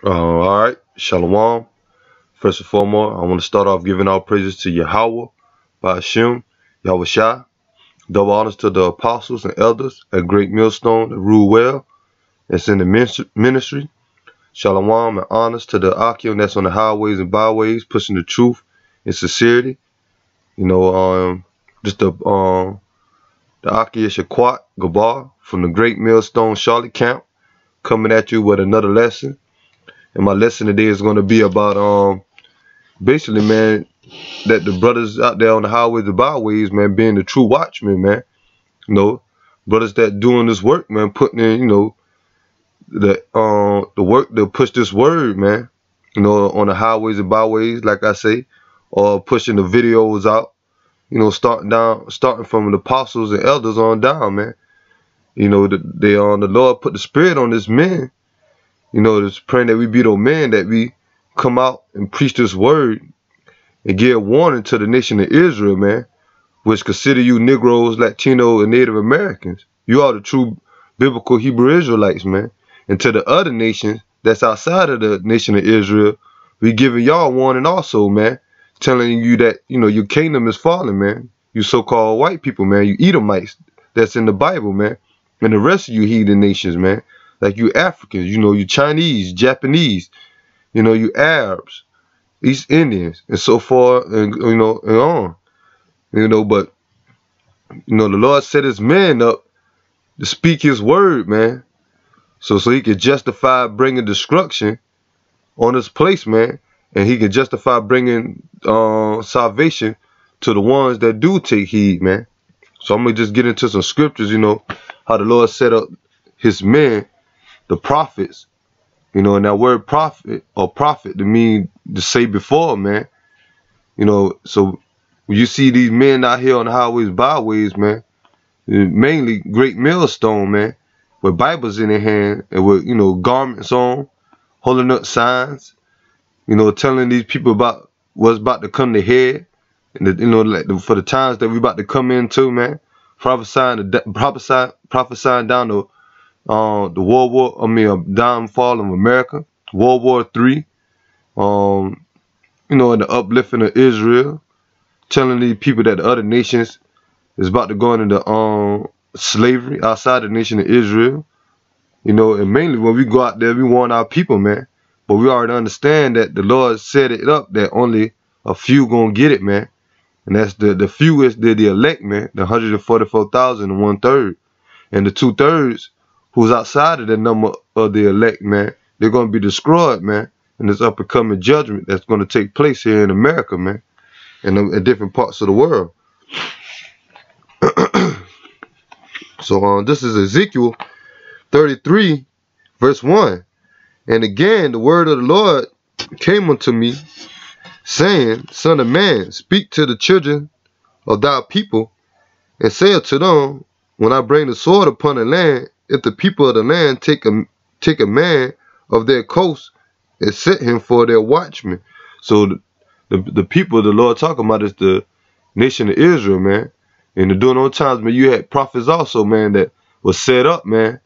All right, Shalom. First and foremost, I want to start off giving all praises to Yahweh, Ba'ashem, Yahweh Shai. Double honors to the apostles and elders at Great Millstone that rule well. That's in the ministry. Shalom and honors to the Akim that's on the highways and byways, pushing the truth and sincerity. Just the Akim Shaquat Gabar from the Great Millstone Charlotte camp, coming at you with another lesson. And my lesson today is going to be about basically, man, that the brothers out there on the highways and byways, man, being the true watchmen, man. Brothers that doing this work, man, putting in, the work to push this word, man. On the highways and byways, like I say, or pushing the videos out. Starting from the apostles and elders on down, man. The Lord put the spirit on this man. Just praying that we be those men that we come out and preach this word and give warning to the nation of Israel, man, which consider you Negroes, Latino, and Native Americans. You are the true biblical Hebrew Israelites, man. And to the other nations that's outside of the nation of Israel, we giving y'all warning also, man, telling you that, your kingdom is falling, man. You so-called white people, man, you Edomites, that's in the Bible, man, and the rest of you heathen nations, man. Like you Africans, you Chinese, Japanese, you Arabs, East Indians, and so forth, and and on. But the Lord set his men up to speak his word, man. So he could justify bringing destruction on this place, man. And he could justify bringing salvation to the ones that do take heed, man. So I'm going to just get into some scriptures, how the Lord set up his men, the prophets, and that word prophet or prophet to mean to say before, man. So when you see these men out here on the highways, byways, man, mainly Great Millstone, man, with Bibles in their hand and with, garments on, holding up signs, telling these people about what's about to come to head, and for the times that we about to come into, man, prophesying down the downfall of America, World War III, and the uplifting of Israel, telling these people that the other nations is about to go into slavery outside the nation of Israel, and mainly when we go out there, we warn our people, man. But we already understand that the Lord set it up that only a few gonna get it, man. And that's the fewest, the elect, man, the 144,000 and 1/3. And the 2/3 who's outside of the number of the elect, man, they're gonna be destroyed, man. And this up and coming judgment that's gonna take place here in America, man, and in different parts of the world. So this is Ezekiel 33, verse 1. And again, the word of the Lord came unto me, saying, Son of man, speak to the children of thy people, and say unto them, when I bring the sword upon the land, if the people of the land take a man of their coast and set him for their watchman. So the people the Lord talking about is the nation of Israel, man. And during those times, man, you had prophets also, man, that was set up, man.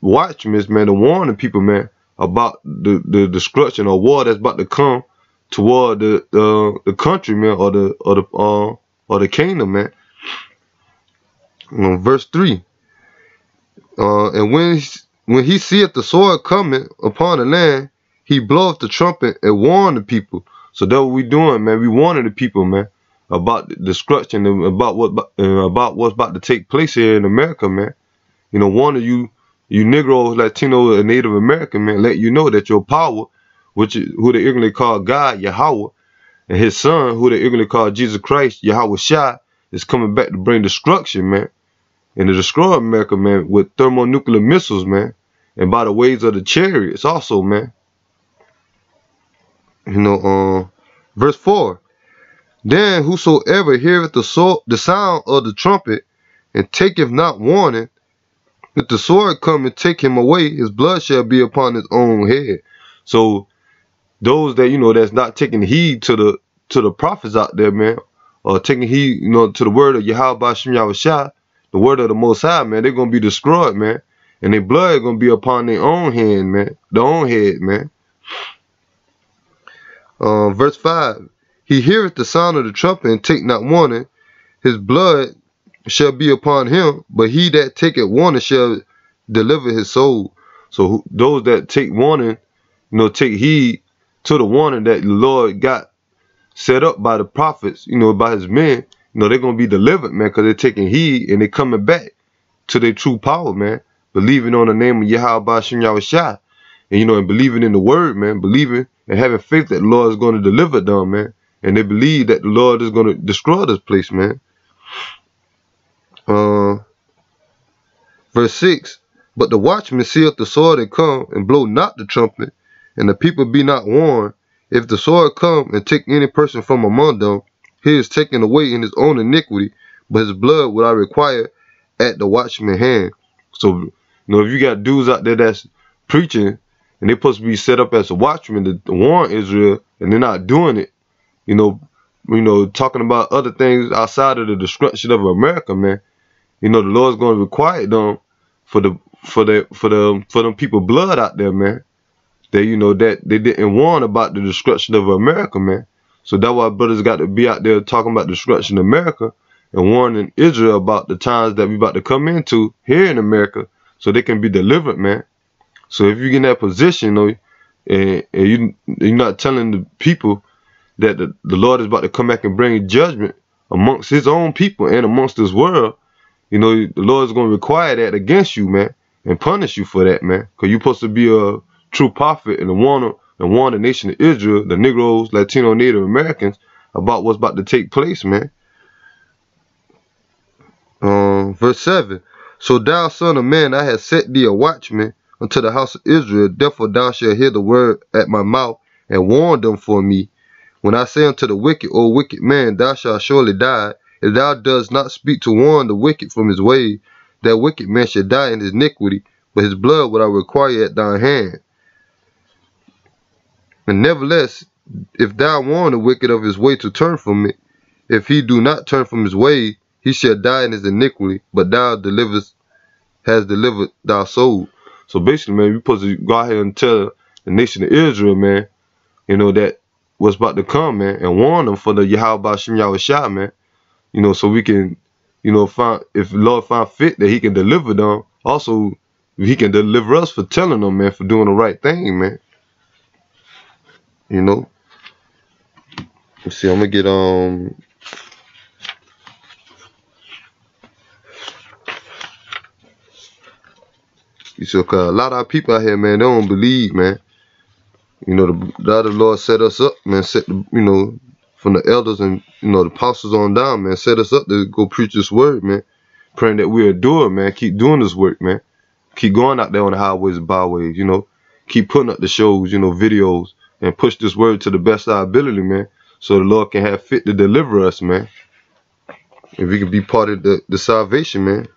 Watchmen, man, to warn the people, man, about the destruction or war that's about to come toward the country, man, or the kingdom, man. Verse 3. And when he seeth the sword coming upon the land, he bloweth the trumpet and warn the people. So that's what we doing, man. We warning the people, man, about the destruction and about what's about to take place here in America, man. Warning you Negroes, Latino, and Native American, man, let you know that your power, who they ignorantly call God, Yahweh, and his son, who they ignorantly call Jesus Christ, Yahweh Shai, is coming back to bring destruction, man. And to destroy America, man, with thermonuclear missiles, man, and by the ways of the chariots also, man. Verse 4. Then whosoever heareth the sound of the trumpet, and taketh not warning, if the sword come and take him away, his blood shall be upon his own head. So those that, that's not taking heed to the prophets out there, man, or taking heed, to the word of Yahweh Ba'ashem Yahweh Shai, the word of the Most High, man, they're going to be destroyed, man. and their blood gonna be upon their own hand, man. Their own head, man. Verse 5. He heareth the sound of the trumpet and take not warning. His blood shall be upon him, but he that taketh warning shall deliver his soul. So those that take warning, take heed to the warning that the Lord got set up by the prophets, by his men, they're going to be delivered, man, because they're taking heed and they're coming back to their true power, man. Believing on the name of Yahweh Shem Yahushua, and, and believing in the word, man, believing and having faith that the Lord is going to deliver them, man. And they believe that the Lord is going to destroy this place, man. Verse 6. But the watchman seeth the sword and come, and blow not the trumpet, and the people be not warned. If the sword come and take any person from among them, he is taken away in his own iniquity, but his blood will I require at the watchman's hand. So, if you got dudes out there that's preaching, and they're supposed to be set up as a watchman to warn Israel, and they're not doing it, talking about other things outside of the destruction of America, man. The Lord's going to require them for them people blood out there, man. That they didn't warn about the destruction of America, man. So that's why brothers got to be out there talking about the destruction of America and warning Israel about the times that we about to come into here in America, so they can be delivered, man. So if you get in that position, and you're not telling the people that the Lord is about to come back and bring judgment amongst his own people and amongst this world, the Lord is going to require that against you, man, and punish you for that, man. Because you're supposed to be a true prophet and warn the nation of Israel, the Negroes, Latino, Native Americans, about what's about to take place, man. Verse 7. So thou, son of man, I have set thee a watchman unto the house of Israel. Therefore thou shalt hear the word at my mouth, and warn them for me. When I say unto the wicked, O wicked man, thou shalt surely die, if thou dost not speak to warn the wicked from his way, that wicked man shall die in his iniquity, but his blood will I require at thine hand. And nevertheless, if thou warn the wicked of his way to turn from it, if he do not turn from his way, he shall die in his iniquity, but thou has delivered thy soul. So basically, man, we're supposed to go out here and tell the nation of Israel, man, that what's about to come, man, and warn them for the Yahweh Shem Yahushua, man. So we can, find, if the Lord find fit that he can deliver them, also he can deliver us for telling them, man, for doing the right thing, man. Let's see, I'm gonna get cause a lot of our people out here, man, they don't believe, man. The Lord set us up, man, from the elders and, the apostles on down, man, set us up to go preach this word, man. Praying that we'll do it, man. Keep doing this work, man. Keep going out there on the highways and byways, Keep putting up the shows, videos, and push this word to the best of our ability, man. So the Lord can have fit to deliver us, man. If we can be part of the salvation, man.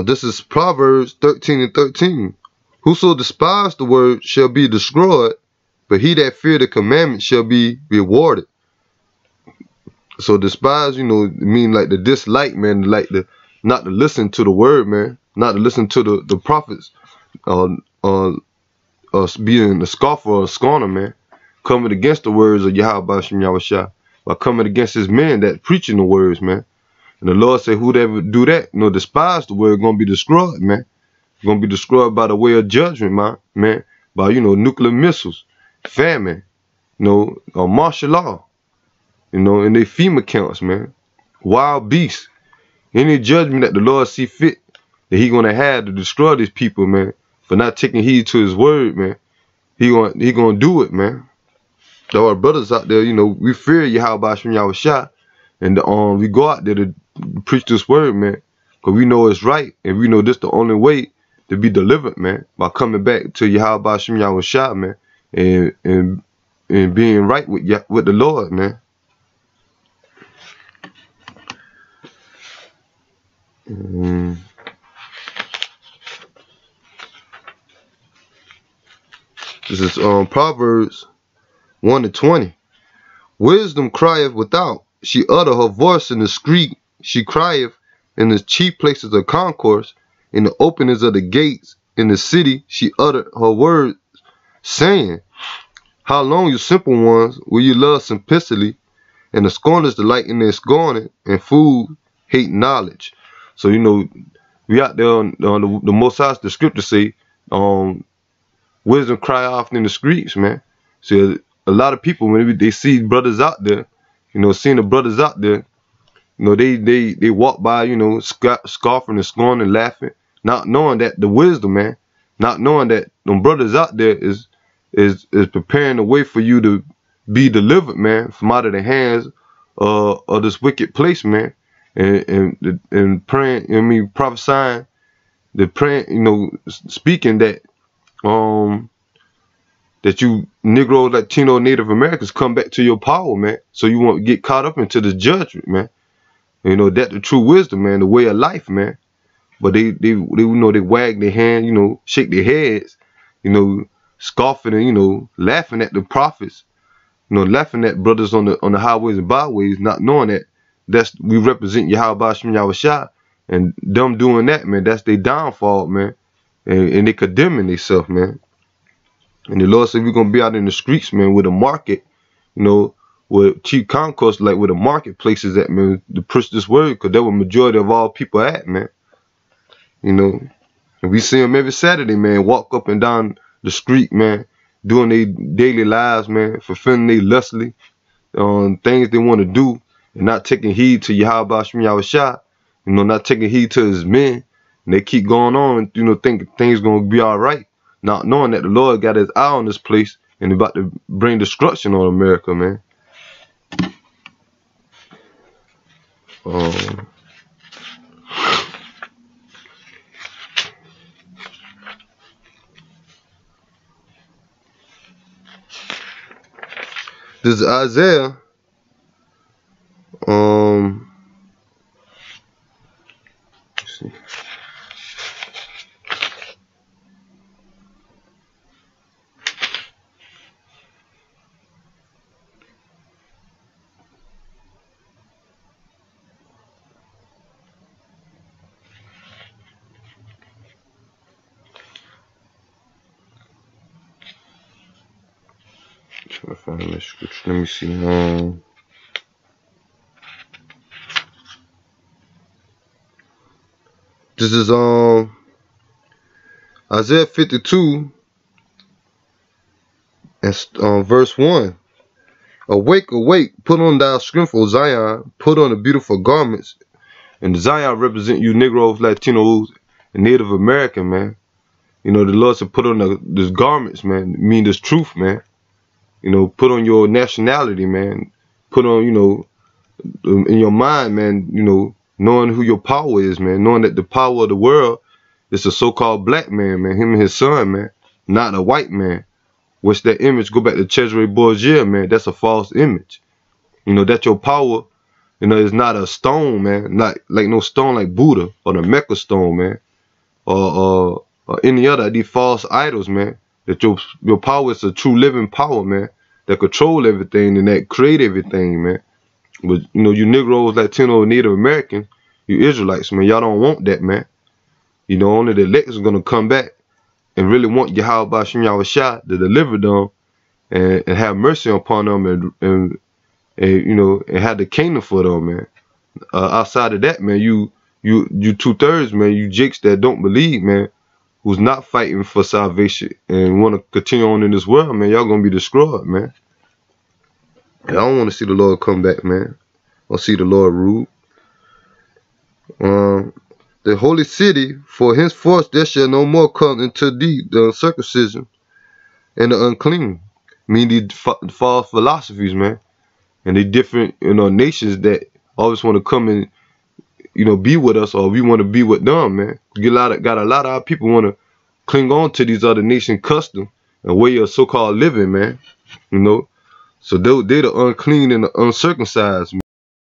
This is Proverbs 13:13. Whoso despised the word shall be destroyed, but he that fear the commandment shall be rewarded. So despise, mean like the dislike, man, like not to listen to the word, man, not to listen to the prophets, being a scoffer or a scorner, man, coming against the words of Yahweh Shem Yahushua, by coming against his men that preaching the words, man. And the Lord said, whoever do that, despise the word, gonna be destroyed, man. Gonna be destroyed by the way of judgment, man. By, nuclear missiles, famine, martial law, and they FEMA counts, man. Wild beasts. Any judgment that the Lord see fit that he gonna have to destroy these people, man, for not taking heed to his word, man. He gonna do it, man. So our brothers out there, we fear Yahweh Shem Yahushua, and we go out there to preach this word, man, because we know it's right, and we know this the only way to be delivered, man, by coming back to Yahweh Shem Yahushua, man, and being right with the Lord, man. This is Proverbs 1:20. Wisdom crieth without, she utter her voice in the street. She crieth in the chief places of concourse, in the openings of the gates. In the city she uttered her words, saying, how long, you simple ones, will you love simplicity, and the scorners delight in their scorning, and fools hate knowledge. So, you know, we out there on the Most High, the scriptures say, wisdom cry often in the streets, man. So a lot of people, when they see brothers out there, you know, seeing the brothers out there, you know, they walk by, you know, scoffing and scorning and laughing, not knowing that the wisdom, man, not knowing that them brothers out there is preparing the way for you to be delivered, man, from out of the hands of this wicked place, man, and praying, I mean, prophesying, the praying, you know, speaking that that you Negro, Latino, Native Americans come back to your power, man, so you won't get caught up into the judgment, man. You know, that the true wisdom, man, the way of life, man. But they you know, they wag their hand, you know, shake their heads, you know, scoffing and, you know, laughing at the prophets, you know, laughing at brothers on the highways and byways, not knowing that we represent Yahweh Shem Yahushua, and them doing that, man, that's their downfall, man, and they condemning themselves, man. And the Lord said we're gonna be out in the streets, man, with a market, you know, with cheap concourse, like where the marketplaces at, man, to push this word, because that's where majority of all people at, man. You know, and we see them every Saturday, man, walk up and down the street, man, doing their daily lives, man, fulfilling their lustly things they want to do, and not taking heed to Yahweh Shem Yahushua, you know, not taking heed to his men, and they keep going on, you know, thinking things gonna be all right, not knowing that the Lord got his eye on this place and about to bring destruction on America, man. This is Isaiah, let's see. Trying to find that scripture. Let me see. This is Isaiah 52 and verse 1. Awake, awake, put on thy strength, O Zion, put on the beautiful garments. And Zion represent you Negroes, Latinos, and Native American, man. You know, the Lord said put on these garments, man, mean this truth, man. You know, put on your nationality, man. Put on, you know, in your mind, man, you know, knowing who your power is, man. Knowing that the power of the world is a so-called black man, man. Him and his son, man. Not a white man. Which that image, go back to Cesare Borgia, man. That's a false image. You know, that your power, you know, is not a stone, man. Not like no stone like Buddha or the Mecca stone, man. Or any other of these false idols, man. That your power is a true living power, man, that control everything and that create everything, man. But, you know, you Negroes, Latino, Native American, you Israelites, man, y'all don't want that, man. You know, only the elect is going to come back and really want Yahweh Shem Yahushua to deliver them and have mercy upon them and you know, and have the kingdom for them, man. Outside of that, man, you 2/3, man, you jakes that don't believe, man, who's not fighting for salvation and want to continue on in this world, man, y'all gonna be destroyed, man. And I don't want to see the Lord come back, man, or see the Lord rule. The holy city, for henceforth there shall no more come into thee the uncircumcision and the unclean. Mean these false philosophies, man, and the different, you know, nations that always want to come and, you know, be with us, or we want to be with them, man. Got a lot of our people want to cling on to these other nation custom and way of so-called living, man. You know, so they're the unclean and the uncircumcised, man.